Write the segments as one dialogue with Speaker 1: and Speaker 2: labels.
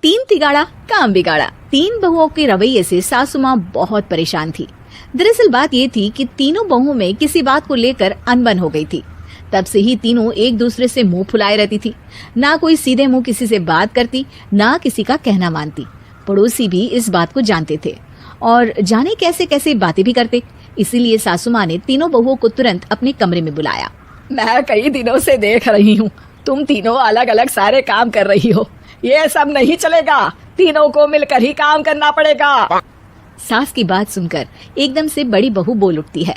Speaker 1: तीन तिगाड़ा काम बिगाड़ा। तीन बहुओं के रवैये से सासू माँ बहुत परेशान थी। दरअसल बात ये थी कि तीनों बहुओं में किसी बात को लेकर अनबन हो गई थी। तब से ही तीनों एक दूसरे से मुंह फुलाए रहती थी। ना कोई सीधे मुंह किसी से बात करती, ना किसी का कहना मानती। पड़ोसी भी इस बात को जानते थे और जाने कैसे कैसे बातें भी करते। इसीलिए सासू माँ ने तीनों बहुओं को तुरंत अपने कमरे में बुलाया।
Speaker 2: मैं कई दिनों से देख रही हूँ, तुम तीनों अलग अलग सारे काम कर रही हो। ये सब नहीं चलेगा, तीनों को मिलकर ही काम करना पड़ेगा।
Speaker 1: सास की बात सुनकर एकदम से बड़ी बहू बोल उठती है।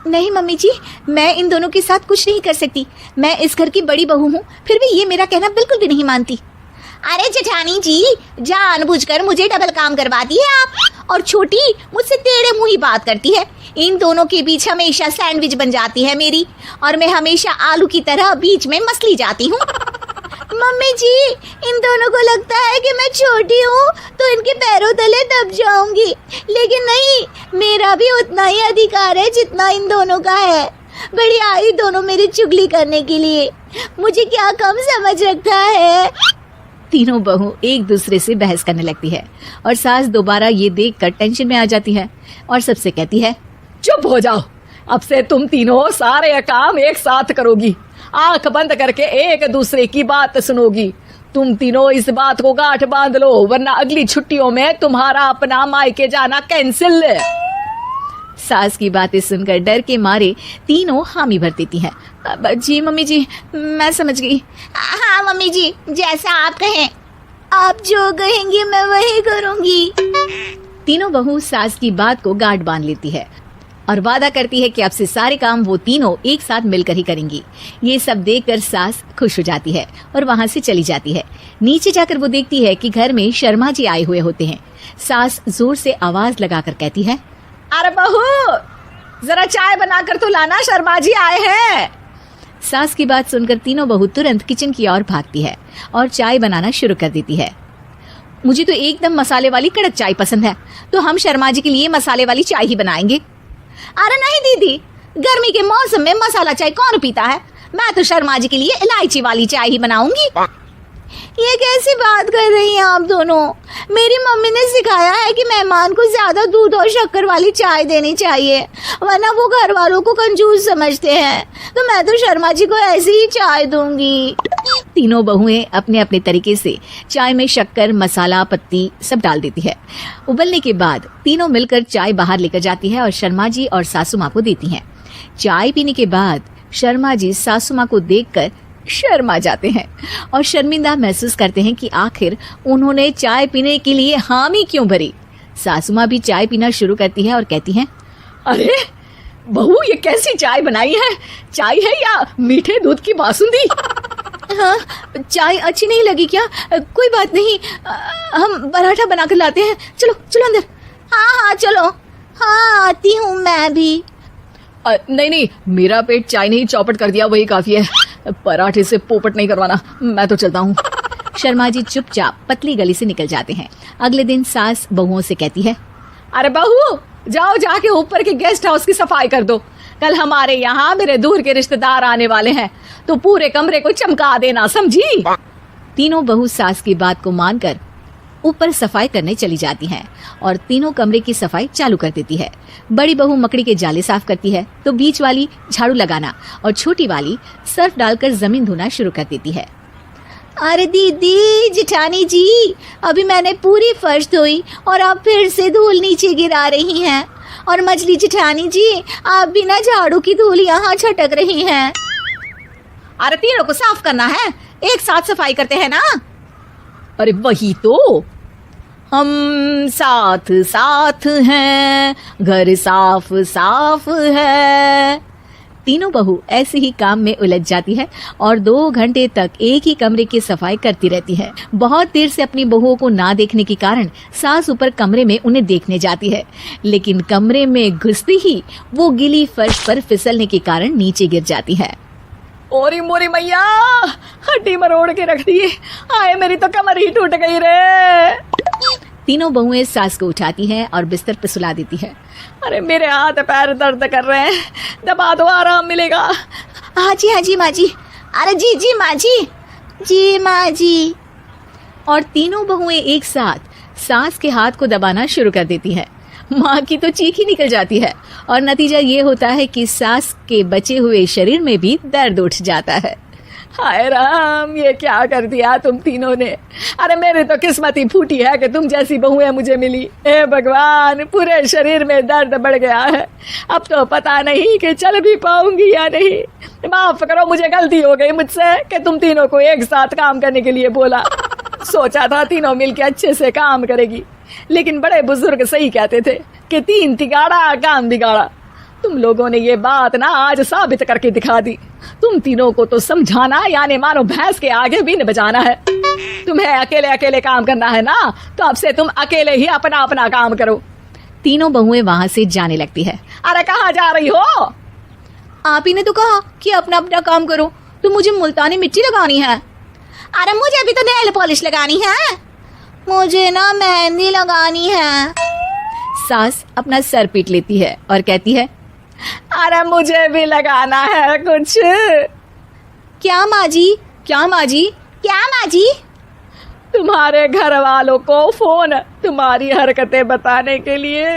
Speaker 1: नहीं मम्मी जी, मैं इन दोनों के साथ कुछ नहीं कर सकती। मैं इस घर की बड़ी बहू हूँ, फिर भी ये मेरा कहना बिल्कुल भी नहीं मानती।
Speaker 3: अरे जेठानी जी, जानबूझकर मुझे डबल काम करवाती है आप। और छोटी मुझसे टेढ़े मुंह ही बात करती है। इन दोनों के बीच हमेशा सैंडविच बन जाती है मेरी, और मैं हमेशा आलू की तरह बीच में मसली जाती हूँ। मम्मी जी, इन दोनों को लगता है कि मैं छोटी हूँ तो इनके पैरों तले दब जाऊंगी, लेकिन नहीं, मेरा भी उतना ही अधिकार है जितना इन दोनों का है। बड़ी आई दोनों मेरी चुगली करने के लिए, मुझे क्या कम समझ रखा है।
Speaker 1: तीनों बहू एक दूसरे से बहस करने लगती है और सास दोबारा ये देखकर टेंशन में आ जाती है और सबसे कहती है,
Speaker 2: चुप हो जाओ, अब से तुम तीनों सारे काम एक साथ करोगी। आंख बंद करके एक दूसरे की बात सुनोगी। तुम तीनों इस बात को गांठ बांध लो, वरना अगली छुट्टियों में तुम्हारा अपना मायके जाना कैंसिल।
Speaker 1: सास की बातें सुनकर डर के मारे तीनों हामी भर देती हैं। जी मम्मी जी, मैं समझ गई।
Speaker 3: हाँ मम्मी जी, जैसा आप कहें। आप जो कहेंगी मैं वही करूंगी।
Speaker 1: तीनों बहू सास की बात को गांठ बांध लेती है और वादा करती है कि अब से सारे काम वो तीनों एक साथ मिलकर ही करेंगी। ये सब देखकर सास खुश हो जाती है और वहाँ से चली जाती है। नीचे जाकर वो देखती है कि घर में शर्मा जी आए हुए होते हैं। सास जोर से आवाज लगाकर कहती है,
Speaker 2: अरे बहू, जरा चाय बनाकर तो लाना, शर्मा जी आए हैं।
Speaker 1: सास की बात सुनकर तीनों बहू तुरंत किचन की ओर भागती है और चाय बनाना शुरू कर देती है। मुझे तो एकदम मसाले वाली कड़क चाय पसंद है, तो हम शर्मा जी के लिए मसाले वाली चाय ही बनाएंगे।
Speaker 3: अरे नहीं दीदी, गर्मी के मौसम में मसाला चाय कौन पीता है। मैं तो शर्मा जी के लिए इलायची वाली चाय ही बनाऊंगी। ये कैसी बात कर रही हैं आप दोनों। मेरी मम्मी ने सिखाया है कि मेहमान को ज्यादा दूध और शक्कर वाली चाय देनी चाहिए, वरना वो घर वालों को कंजूस समझते हैं। तो मैं तो शर्मा जी को ऐसी ही चाय दूंगी।
Speaker 1: तीनों बहुएं अपने अपने तरीके से चाय में शक्कर, मसाला, पत्ती सब डाल देती है। उबलने के बाद तीनों मिलकर चाय बाहर लेकर जाती है और शर्मा जी और सासू माँ को देती हैं। चाय पीने के बाद शर्मा जी सासू माँ को देखकर शर्मा जाते हैं और शर्मिंदा महसूस करते हैं कि आखिर उन्होंने चाय पीने के लिए हामी क्यों भरी। सासू माँ भी चाय पीना शुरू करती है और कहती हैं,
Speaker 2: अरे बहू, ये कैसी चाय बनाई है? चाय है या मीठे दूध की बासुंदी?
Speaker 1: हाँ, चाय अच्छी नहीं लगी क्या? कोई बात नहीं, हम पराठा बनाकर लाते हैं। चलो चलो अंदर।
Speaker 3: हाँ चलो। हाँ, आती हूँ मैं भी।
Speaker 2: नहीं, मेरा पेट चाय ने ही चौपट कर दिया, वही काफी है। पराठे से पोपट नहीं करवाना, मैं तो चलता हूँ।
Speaker 1: शर्मा जी चुपचाप पतली गली से निकल जाते हैं। अगले दिन सास बहुओं से कहती है,
Speaker 2: अरे बहू, जाओ जाके ऊपर के गेस्ट हाउस की सफाई कर दो। कल हमारे यहाँ मेरे दूर के रिश्तेदार आने वाले हैं, तो पूरे कमरे को चमका देना, समझी?
Speaker 1: तीनों बहू सास की बात को मानकर ऊपर सफाई करने चली जाती हैं और तीनों कमरे की सफाई चालू कर देती है। बड़ी बहू मकड़ी के जाले साफ करती है तो बीच वाली झाड़ू लगाना और छोटी वाली सर्फ डालकर जमीन धोना शुरू कर देती है।
Speaker 3: अरे दीदी, जेठानी जी, अभी मैंने पूरी फर्श धोई और आप फिर से धूल नीचे गिरा रही हैं। और मछली जेठानी जी, आप भी ना झाड़ू की धूल यहाँ छटक रही हैं।
Speaker 2: अरे तीनों को साफ करना है, एक साथ सफाई करते हैं ना। अरे वही तो, हम साथ साथ हैं, घर साफ साफ है।
Speaker 1: तीनों बहू ऐसे ही काम में उलझ जाती है और 2 घंटे तक एक ही कमरे की सफाई करती रहती है। बहुत देर से अपनी बहुओं को ना देखने के कारण सास ऊपर कमरे में उन्हें देखने जाती है, लेकिन कमरे में घुसती ही वो गीली फर्श पर फिसलने के कारण नीचे गिर जाती है।
Speaker 2: ओरी मोरी मैया, हड्डी मरोड़ के रख दी। आए, मेरी तो कमर ही टूट गई रे।
Speaker 1: तीनों बहुएं सास को उठाती हैं और बिस्तर पर सुला देती है।
Speaker 2: अरे मेरे हाथ पैर दर्द कर रहे हैं, दबा दो, आराम मिलेगा।
Speaker 3: हाँ जी माँ जी। अरे जी माँ जी, जी माँ जी।
Speaker 1: और तीनों बहुएं एक साथ सास के हाथ को दबाना शुरू कर देती हैं। माँ की तो चीख ही निकल जाती है और नतीजा ये होता है कि सास के बचे हुए शरीर में भी दर्द उठ जाता है।
Speaker 2: हाय राम, ये क्या कर दिया तुम तीनों ने। अरे मेरी तो किस्मत ही फूटी है कि तुम जैसी बहुएं मुझे मिली। हे भगवान, पूरे शरीर में दर्द बढ़ गया है। अब तो पता नहीं कि चल भी पाऊंगी या नहीं। माफ करो, मुझे गलती हो गई मुझसे कि तुम तीनों को एक साथ काम करने के लिए बोला। सोचा था तीनों मिलके अच्छे से काम करेगी, लेकिन बड़े बुजुर्ग सही कहते थे कि 3 तिगाड़ा काम बिगाड़ा। तुम लोगों ने ये बात ना आज साबित करके दिखा दी। तुम तीनों को तो समझाना यानी मानो भैंस के आगे भी न बजाना है। तुम्हें अकेले अकेले काम करना है ना, तो अब से तुम अकेले ही अपना अपना काम करो।
Speaker 1: तीनों बहुएं वहां से जाने लगती है।
Speaker 2: अरे कहाँ जा रही हो?
Speaker 3: आप ही ने तो कहा कि अपना अपना काम करो, तो मुझे मुल्तानी मिट्टी लगानी है। अरे मुझे भी तो नेल पॉलिश लगानी है। मुझे ना मेहंदी लगानी है।
Speaker 1: सास अपना सर पीट लेती है और कहती है,
Speaker 2: अरे मुझे भी लगाना है कुछ।
Speaker 3: क्या माँ जी?
Speaker 1: क्या माँ जी?
Speaker 3: क्या माँ जी?
Speaker 2: तुम्हारे घर वालों को फोन तुम्हारी हरकतें बताने के लिए।